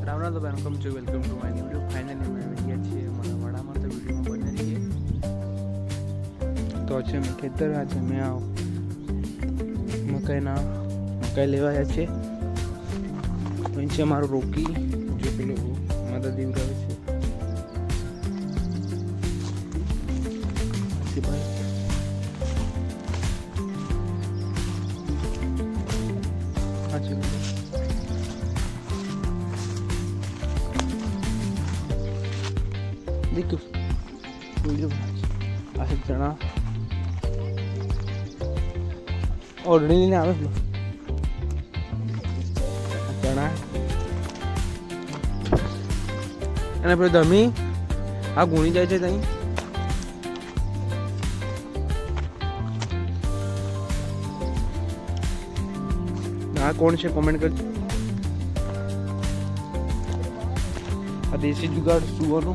રામ રામ તો welcome to my new video. Finally અમે આવી ગયા છીએ મારા વાડામાં, તો વિડીયોમાં બની રહીએ. તો છે મેં ખેતર, આજે મેં મકાઈ લેવા આવ્યા છે. તો અહીં છે મારું રોકી, જે પેલું મદદ દીવડાવે છે. હા છે देखो वीडियो आ चना ऑलरेडी नहीं आवे चना અને પેલો ધમી આ ગુણી જાય છે ત્યાં. આ કોણ છે કોમેન્ટ કરજો. આ દેશી જુગાડ સુવાનો